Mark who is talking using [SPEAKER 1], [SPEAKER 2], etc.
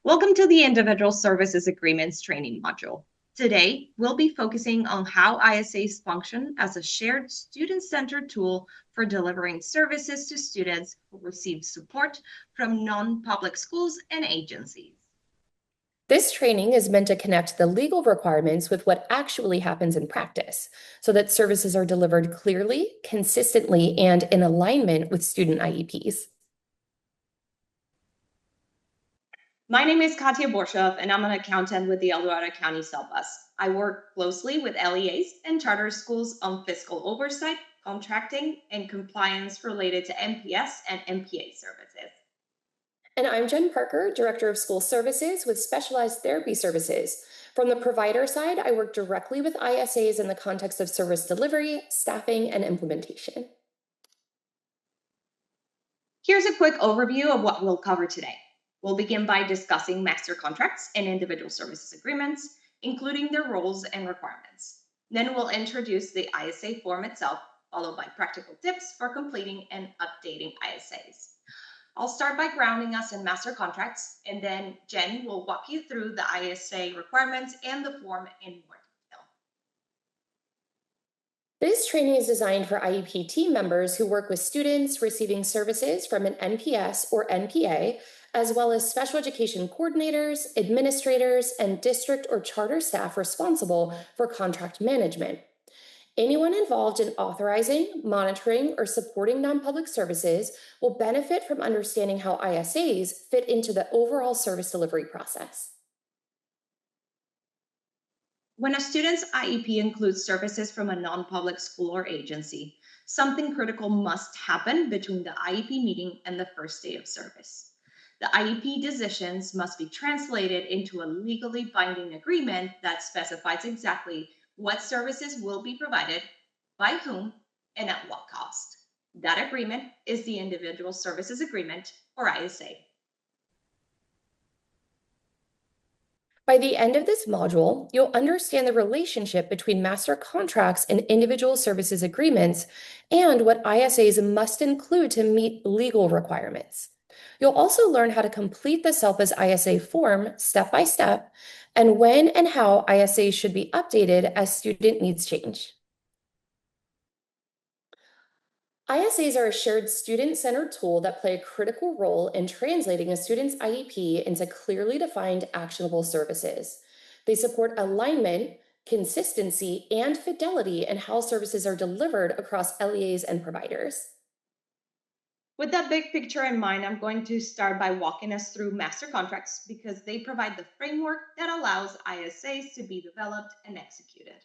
[SPEAKER 1] Welcome to the Individual Services Agreements training module. Today, we'll be focusing on how ISAs function as a shared student-centered tool for delivering services to students who receive support from non-public schools and agencies.
[SPEAKER 2] This training is meant to connect the legal requirements with what actually happens in practice so that services are delivered clearly, consistently, and in alignment with student IEPs.
[SPEAKER 1] My name is Katya Borshov, and I'm an accountant with the El Dorado County CELBUS. I work closely with LEAs and charter schools on fiscal oversight, contracting, and compliance related to MPS and MPA services.
[SPEAKER 2] And I'm Jen Parker, Director of School Services with Specialized Therapy Services. From the provider side, I work directly with ISAs in the context of service delivery, staffing, and implementation.
[SPEAKER 1] Here's a quick overview of what we'll cover today. We'll begin by discussing master contracts and individual services agreements, including their roles and requirements. Then we'll introduce the ISA form itself, followed by practical tips for completing and updating ISAs. I'll start by grounding us in master contracts, and then Jen will walk you through the ISA requirements and the form in more detail.
[SPEAKER 2] This training is designed for IEP team members who work with students receiving services from an NPS or NPA, as well as special education coordinators, administrators, and district or charter staff responsible for contract management. Anyone involved in authorizing, monitoring, or supporting non-public services will benefit from understanding how ISAs fit into the overall service delivery process.
[SPEAKER 1] When a student's IEP includes services from a non-public school or agency, something critical must happen between the IEP meeting and the first day of service. The IEP decisions must be translated into a legally binding agreement that specifies exactly what services will be provided, by whom, and at what cost. That agreement is the Individual Services Agreement, or ISA.
[SPEAKER 2] By the end of this module, you'll understand the relationship between master contracts and individual services agreements and what ISAs must include to meet legal requirements. You'll also learn how to complete the CELBUS ISA form step by step and when and how ISAs should be updated as student needs change. ISAs are a shared student-centered tool that play a critical role in translating a student's IEP into clearly defined actionable services. They support alignment, consistency, and fidelity in how services are delivered across LEAs and providers.
[SPEAKER 1] With that big picture in mind, I'm going to start by walking us through master contracts because they provide the framework that allows ISAs to be developed and executed.